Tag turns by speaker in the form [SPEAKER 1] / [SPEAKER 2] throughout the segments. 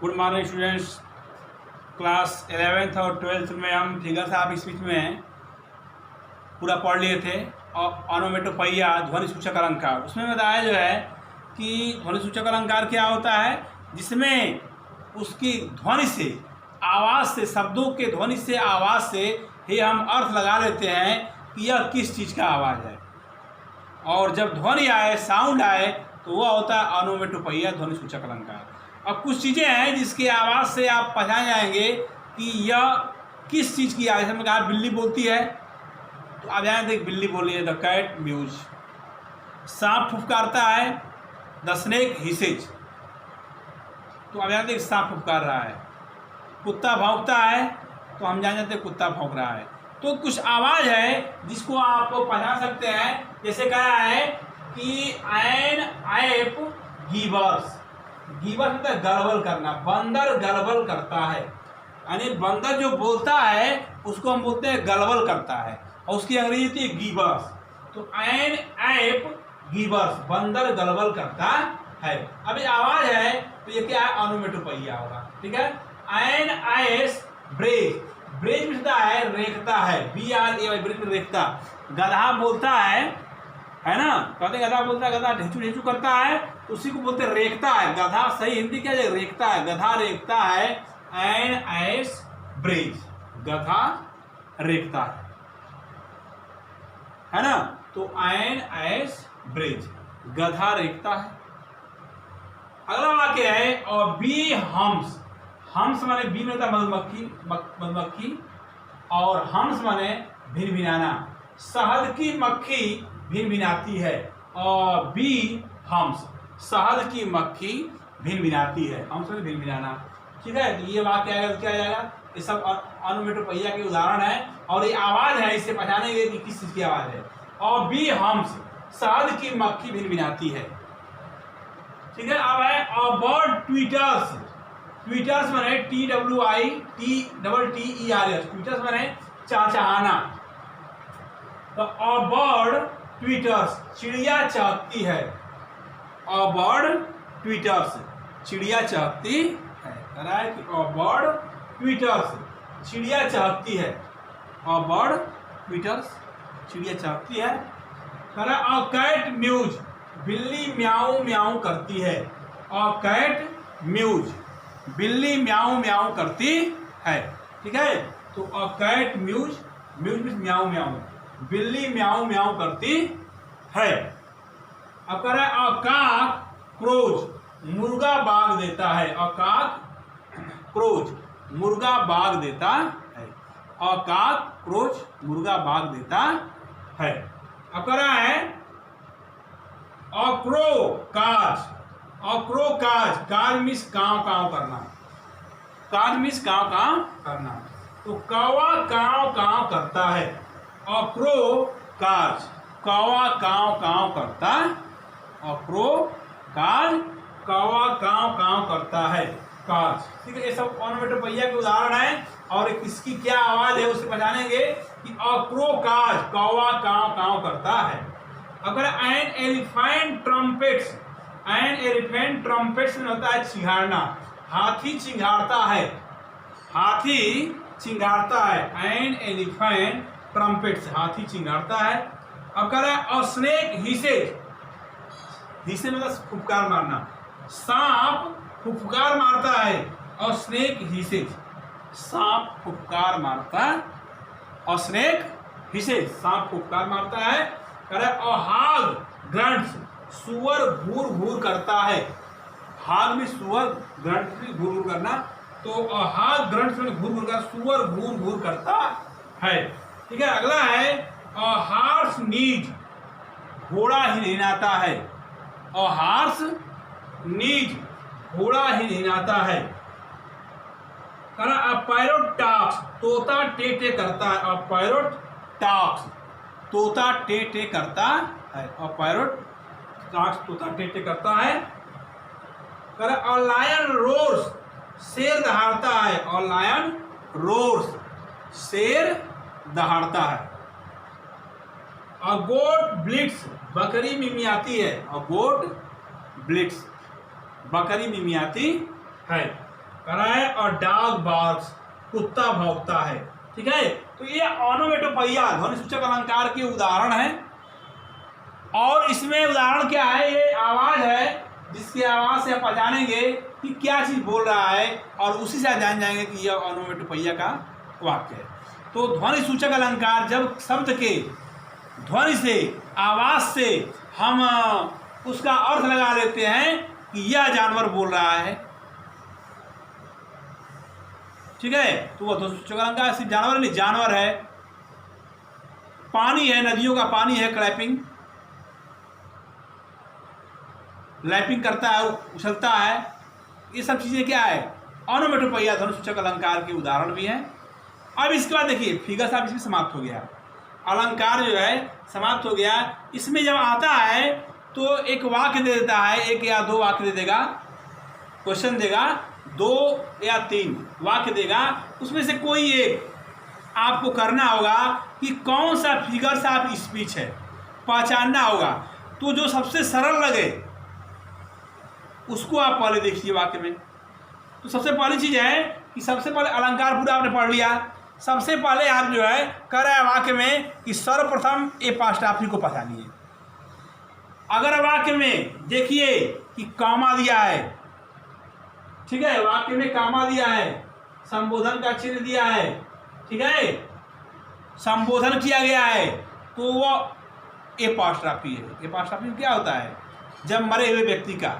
[SPEAKER 1] Good morning students. Class 11th और 12th में हम फिगर्स ऑफ स्पीच में पूरा पढ़ लिए थे और ऑनोमेटोपोइया ध्वनि सूचक अलंकार। उसमें बताया जो है कि ध्वनि सूचक अलंकार क्या होता है, जिसमें उसकी ध्वनि से, आवाज़ से, शब्दों के ध्वनि से, आवाज़ से ही हम अर्थ लगा लेते हैं कि यह किस चीज़ का आवाज़ है। और जब ध्वनि आए, साउंड आए, तो वह होता है ऑनोमेटोपोइया ध्वनि सूचक अलंकार। अब कुछ चीज़ें हैं जिसकी आवाज़ से आप पहचान जाएंगे कि यह किस चीज़ की आवाज़ है। कहा बिल्ली बोलती है तो आप जाएंगे बिल्ली बोली है, द कैट म्यूज। सांप फुफकारता है, द स्नेक हिसेज, तो आप जानते हैं सांप फुफकार रहा है। कुत्ता भौंकता है तो हम जान जाते हैं कुत्ता भौंक रहा है। तो कुछ आवाज़ है जिसको आप पहचान सकते हैं। जैसे कहा है कि एन ऐप गिवर्स, गिवर्स मतलब गलबल करना, बंदर गलबल करता है, यानी बंदर जो बोलता है उसको हम बोलते हैं गलबल करता है, और उसकी अंग्रेजी होती है गिवर्स। तो एन ऐप गिवर्स, बंदर गलबल करता है। अब ये आवाज़ है तो ये क्या है, ऑनोमेटोपोइया होगा। ठीक है। एन एस ब्रेज, ब्रेज मिलता है रेखता है, BRAY, ब्रेज में रेखता। गधा बोलता है ना, कहते गधा बोलता है, गधा ढेचू ढेचू करता है, तो उसी को बोलते रेखता है। गधा सही हिंदी क्या है, रेखता है, गधा रेखता है। एन एस ब्रेज, गधा रेखता है ना। तो एन एस ब्रेज, गधा रेखता है। अगला वाक्य है और बी हम्स, हम्स माने बी में होता है मधुमक्खी, मधुमक्खी, और हम्स माने भिनभिनाना। शहद की मक्खी भिनभिनाती है, और बी हम्स, शहद की मक्खी भिनभिनाती है। हम्स माने भिनभिनाना। ठीक है। तो ये वाक्य आएगा तो क्या आएगा, ये सब ऑनोमेटोपोइया के उदाहरण है, और ये आवाज़ है, इससे पहचानेंगे कि किस चीज़ की आवाज़ है। और बी हम्स, शहद की मक्खी भिनभिनाती है। ठीक है। अब है और बर्ड ट्वीटर्स, ट्वीटर्स माने TWITERS, ट्वीटर्स माने चहचहाना। तो अ बर्ड ट्वीटर्स, चिड़िया चहकती है। अ बर्ड ट्वीटर्स, चिड़िया चहकती है। कह रहा है कि अ बर्ड ट्वीटर्स, चिड़िया चहकती है। अ बर्ड ट्वीटर्स, चिड़िया चहकती है। कह रहा है अ कैट म्यूज, बिल्ली म्याऊ म्याऊ करती है। अ कैट म्यूज, बिल्ली म्याऊ म्याऊ करती है। ठीक है। तो a cat mews, mews means म्याऊ म्याऊ, बिल्ली म्याऊ म्याऊ करती है। अब कह रहा है अ कॉक क्रोज, मुर्गा बाग देता है। अ कॉक क्रोज, मुर्गा बाग देता है। अ कॉक क्रोज, मुर्गा बाग देता है। अब कह रहा है a crow cause, a crow cause, cause means काव काव करना, काज मीन्स काव काव करना। तो कौवा काव काव करता है। अ क्रो काज, कौवा काव काव करता। अ क्रो काज, कौवा काव काव करता है, काज। ठीक है। ये सब ऑनोमेटोपोइया के उदाहरण हैं, और किसकी क्या आवाज़ है उसे पहचानेंगे कि अ क्रो काज, कौवा काव काव करता है। अगर an elephant trumpets, an elephant trumpets में होता है चिंघाड़ना, हाथी चिंघाड़ता है, हाथी चिंघाड़ता है। एन एलिफेंट ट्रम्पेट्स, हाथी चिंघाड़ता है। अब कह रहा है अ स्नेक हिसेज, हिसे मतलब फुफकार मारना, सांप फुफकार मारता है। अ स्नेक हिसेज, सांप फुफकार मारता, अ स्नेक हिसेज, सांप फुफकार मारता है। कह रहा है हाग ग्रंट्स, सुअर घूर घूर करता है। हाग में सुअर, ग्रंट्स में घूर घूर करना। तो हाग ग्रंट्स में घूर घूर कर, सुअर घूर घूर करता है। ठीक है। अगला है हार्स नीज, घोड़ा हिनहिनाता है। हार्स नीज, घोड़ा हिनहिनाता है। कह रहा पैरोट टॉक्स, तोता टे टे करता है। पैरोट टॉक्स, तोता टे टे करता है। और पैरोट टॉक्स, तोता टे टे करता है। कह रहा लायन रोर्स, शेर दहाड़ता है। और लायन रोर्स, शेर दहाड़ता है। अ गोट ब्लिट्स, बकरी मिमियाती है। अ गोट ब्लिट्स, बकरी मिमियाती है। कह रहा है और डॉग बार्क्स, कुत्ता भौंकता है। ठीक है, तो ये ऑनोमेटोपैया ध्वनि सूचक अलंकार के उदाहरण है। और इसमें उदाहरण क्या है, ये आवाज है जिसकी आवाज से आप पहचानेंगे कि क्या चीज बोल रहा है और उसी से आप जान जाएंगे कि यह ऑनोमेटोपैया का वाक्य है। तो ध्वनि सूचक अलंकार जब शब्द के ध्वनि से, आवाज से हम उसका अर्थ लगा लेते हैं कि यह जानवर बोल रहा है। ठीक है, तो वह ध्वनि सूचक अलंकार सिर्फ जानवर नहीं, जानवर है, पानी है, नदियों का पानी है, क्लैपिंग, लैपिंग करता है, उछलता है, ये सब चीजें क्या है, ऑनोमेटोपैया ध्वनि सूचक अलंकार के उदाहरण भी हैं। अब इसके बाद देखिए फिगर साहब इसमें समाप्त हो गया, अलंकार जो है समाप्त हो गया। इसमें जब आता है तो एक वाक्य दे देता है, एक या दो वाक्य दे देगा, क्वेश्चन देगा, 2 या 3 वाक्य देगा, उसमें से कोई एक आपको करना होगा कि कौन सा फिगर सा आप स्पीच है, पहचानना होगा। तो जो सबसे सरल लगे उसको आप पहले देखिए वाक्य में। तो सबसे पहली चीज़ है कि सबसे पहले अलंकार पूरा आपने पढ़ लिया, सबसे पहले आप जो है कह रहे हैं वाक्य में कि सर्वप्रथम एपॉस्ट्रॉफी को पहचानिए। अगर वाक्य में देखिए कि कामा दिया है, ठीक है, वाक्य में कामा दिया है, संबोधन का चिन्ह दिया है, ठीक है, संबोधन किया गया है, तो वो एपॉस्ट्रॉफी है। एपॉस्ट्रॉफी में क्या होता है, जब मरे हुए व्यक्ति का,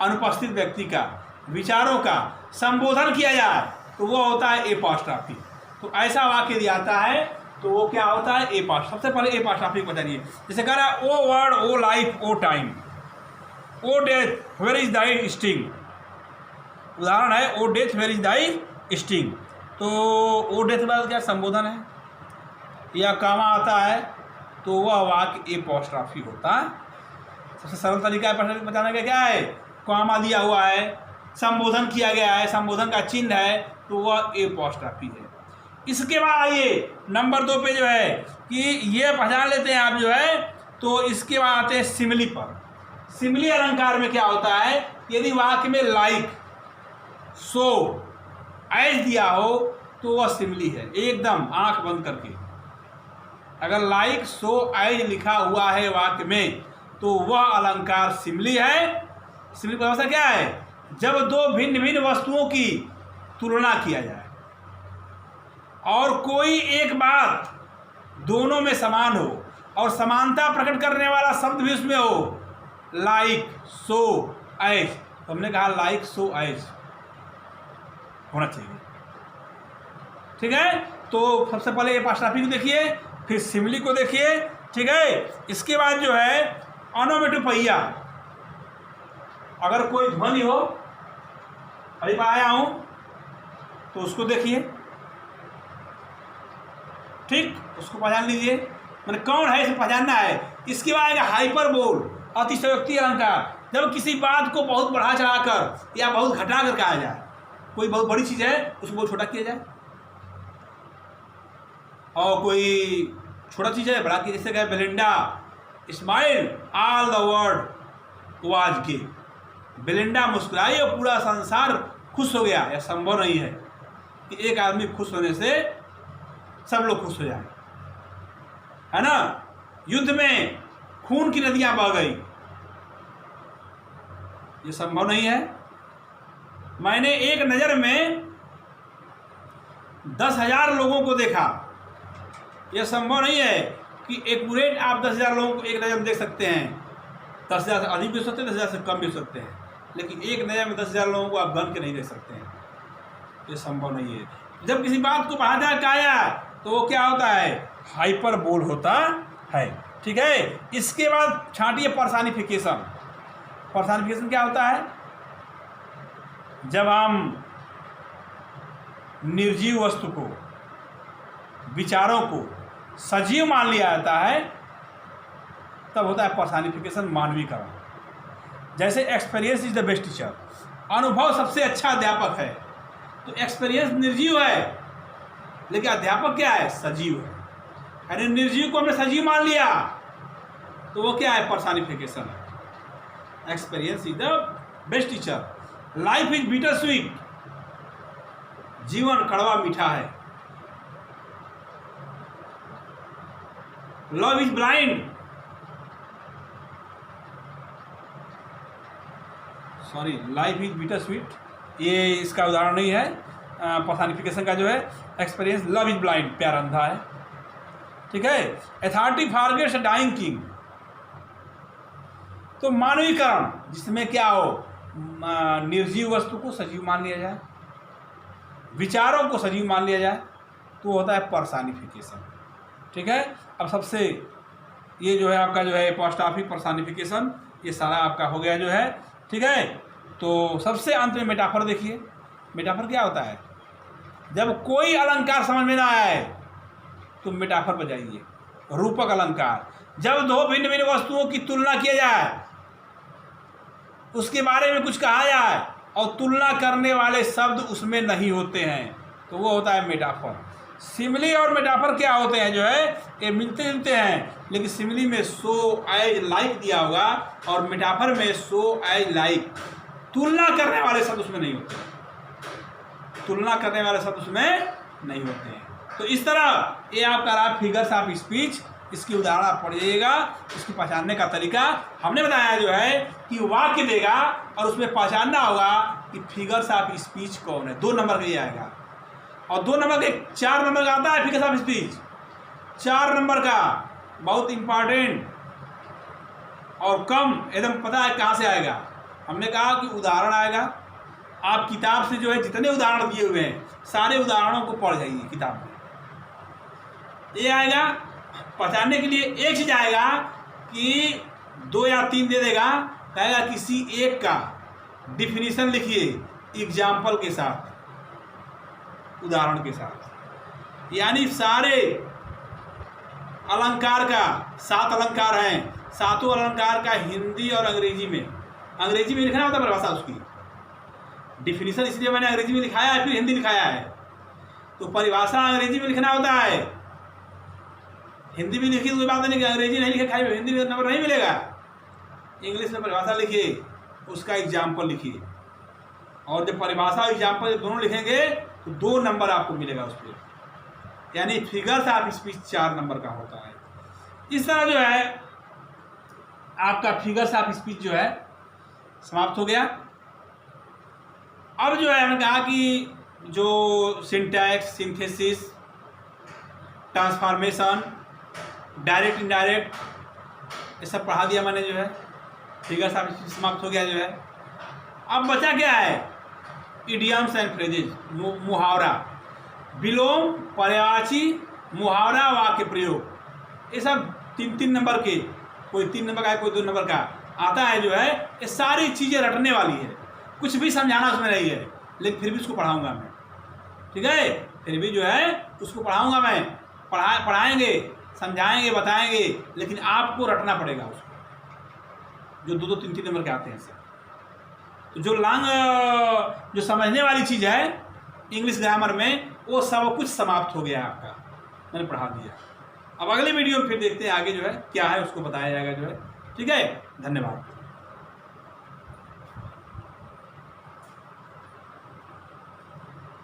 [SPEAKER 1] अनुपस्थित व्यक्ति का, विचारों का संबोधन किया जाए तो वो होता है एपॉस्ट्रॉफी। तो ऐसा वाक्य दिया जाता है तो वो क्या होता है, एपॉस्ट्रॉफी। सबसे पहले एपॉस्ट्रॉफी को बताइए। जैसे कह रहा है O word, O life, O time, O death, where is thy sting. उदाहरण है O death where is thy sting. तो ओ डेथ बाद क्या संबोधन है, या कामा आता है तो वह वाक्य एपॉस्ट्रॉफी होता है। सबसे सरल तरीका है बताने का क्या है, कामा दिया हुआ है, संबोधन किया गया है, संबोधन का चिन्ह है, तो वह एपॉस्ट्रॉफी है। इसके बाद आइए नंबर 2 पे जो है कि ये पहचान लेते हैं आप जो है, तो इसके बाद आते हैं सिमिली पर। सिमिली अलंकार में क्या होता है, यदि वाक्य में लाइक, सो, एज दिया हो तो वह सिमिली है, एकदम आंख बंद करके। अगर लाइक, सो, एज लिखा हुआ है वाक्य में तो वह अलंकार सिमिली है। सिमिली की अवस्था क्या है, जब दो भिन्न भिन्न वस्तुओं की तुलना किया जाए और कोई एक बात दोनों में समान हो और समानता प्रकट करने वाला शब्द भी उसमें हो, लाइक, सो, एज। तो हमने कहा लाइक, सो, एज होना चाहिए। ठीक है, तो सबसे पहले एपॉस्ट्रॉफी को देखिए, फिर सिमिली को देखिए। ठीक है, इसके बाद जो है ऑनोमेटोपैया। अगर कोई ध्वनि हो, अभी आया हूं तो उसको देखिए, ठीक, उसको पहचान लीजिए, मैंने कौन है इसे पहचानना है। इसके बाद आएगा हाइपरबोल, अतिशयोक्ति अलंकार। जब किसी बात को बहुत बढ़ा चढ़ाकर या बहुत घटा कर कहा जाए, कोई बहुत बड़ी चीज है उसको बहुत छोटा किया जाए, और कोई छोटा चीज है बड़ा किया। जैसे कहे Belinda smile all the world was gay, Belinda मुस्कुराई और पूरा संसार खुश हो गया। यह संभव नहीं है कि एक आदमी खुश होने से सब लोग खुश हो जाए, है ना। युद्ध में खून की नदियां बह गई, ये संभव नहीं है। मैंने एक नज़र में 10,000 लोगों को देखा, यह संभव नहीं है कि एक्यूरेट आप 10,000 लोगों को एक नज़र में देख सकते हैं। 10,000 से अधिक भी हो सकते हैं, 10,000 से कम भी हो सकते हैं, लेकिन एक नज़र में 10,000 लोगों को आप गन के नहीं देख सकते हैं, ये संभव नहीं है। जब किसी बात को बढ़ा चढ़ा कहा जाए तो वो क्या होता है, हाइपरबोल होता है। ठीक है, इसके बाद छांटिए पर्सनिफिकेशन। पर्सनिफिकेशन क्या होता है, जब हम निर्जीव वस्तु को, विचारों को सजीव मान लिया जाता है, तब होता है पर्सनिफिकेशन, मानवीकरण। जैसे experience is the best teacher, अनुभव सबसे अच्छा अध्यापक है। तो एक्सपीरियंस निर्जीव है, लेकिन अध्यापक क्या है, सजीव है। अरे निर्जीव को हमने सजीव मान लिया तो वो क्या है, पर्सनिफिकेशन है। Experience is the best teacher. Life is bitter sweet, जीवन कड़वा मीठा है। Love is blind, sorry life is bitter sweet, ये इसका उदाहरण नहीं है, पर्सनिफिकेशन का जो है एक्सपीरियंस। लव इज ब्लाइंड, प्यार अंधा है, ठीक है। Authority forgets a dying king, तो मानवीकरण जिसमें क्या हो, निर्जीव वस्तु को सजीव मान लिया जाए, विचारों को सजीव मान लिया जाए, तो होता है पर्सनिफिकेशन, ठीक है। अब सबसे ये जो है आपका जो है एपोस्ट्रॉफी पर्सनिफिकेशन, ये सारा आपका हो गया जो है, ठीक है। तो सबसे अंत में मेटाफर देखिए। मेटाफर क्या होता है, जब कोई अलंकार समझ में ना आए तो मेटाफर बजाइए, रूपक अलंकार। जब दो भिन्न भिन्न वस्तुओं की तुलना किया जाए, उसके बारे में कुछ कहा जाए और तुलना करने वाले शब्द उसमें नहीं होते हैं, तो वो होता है मेटाफर। सिमिली और मेटाफर क्या होते हैं जो है, ये मिलते जुलते हैं, लेकिन सिमिली में सो एज लाइक दिया होगा और मेटाफर में सो एज लाइक, तुलना करने वाले शब्द उसमें नहीं होते, तुलना करने वाले शब्द उसमें नहीं होते हैं। तो इस तरह ये आपका रहा फिगर्स ऑफ स्पीच, इसकी उदाहरण आप पढ़िएगा। इसकी पहचानने का तरीका हमने बताया जो है कि वाक्य देगा और उसमें पहचानना होगा कि फिगर्स ऑफ स्पीच कौन है। 2 नंबर का ये आएगा, और 2 नंबर के 4 नंबर का आता है फिगर्स ऑफ स्पीच, 4 नंबर का बहुत इंपॉर्टेंट और कम एकदम पता है कहाँ से आएगा। हमने कहा कि उदाहरण आएगा, आप किताब से जो है जितने उदाहरण दिए हुए हैं सारे उदाहरणों को पढ़ जाइए किताब में। ये आएगा पहचानने के लिए, एक चीज आएगा कि 2 या 3 दे देगा, कहेगा किसी एक का डिफिनीशन लिखिए एग्जाम्पल के साथ, उदाहरण के साथ। यानी सारे अलंकार का 7 अलंकार हैं, 7 अलंकार का हिंदी और अंग्रेजी में लिखना होता है परिभाषा उसकी। डिफिनीशन इसलिए मैंने अंग्रेजी में लिखाया है फिर हिंदी लिखाया है, तो परिभाषा अंग्रेजी में लिखना होता है। हिंदी में लिखी तो कोई बात नहीं कि अंग्रेजी नहीं लिखे खाई हिंदी में नंबर नहीं मिलेगा। इंग्लिश में परिभाषा लिखिए, उसका एग्जाम्पल लिखिए, और जब परिभाषा और एग्जाम्पल दोनों लिखेंगे तो 2 नंबर आपको मिलेगा उस पर। यानी फिगर्स ऑफ स्पीच 4 नंबर का होता है। इस तरह जो है आपका फिगर्स ऑफ स्पीच जो है समाप्त हो गया। अब जो है हमने कहा कि जो syntax, synthesis, transformation, direct indirect, ये सब पढ़ा दिया मैंने जो है। फिगर्स ऑफ स्पीच समाप्त हो गया जो है। अब बचा क्या है, इडियम्स एंड फ्रेजेज, मुहावरा, विलोम, पर्यायवाची, मुहावरा, वाक्य प्रयोग, ये सब 3-3 नंबर के, कोई 3 नंबर का है कोई 2 नंबर का आता है जो है। ये सारी चीज़ें रटने वाली है, कुछ भी समझाना उसमें नहीं है, लेकिन फिर भी उसको पढ़ाऊंगा मैं, ठीक है। फिर भी जो है उसको पढ़ाऊंगा मैं, पढ़ाएंगे, समझाएंगे, बताएंगे, लेकिन आपको रटना पड़ेगा उसको, जो 2-2, 3-3 नंबर के आते हैं इससे। तो जो जो समझने वाली चीज़ है इंग्लिश ग्रामर में, वो सब कुछ समाप्त हो गया आपका, मैंने पढ़ा दिया। अब अगले वीडियो में फिर देखते हैं आगे जो है क्या है, उसको बताया जाएगा जो है, ठीक है। धन्यवाद।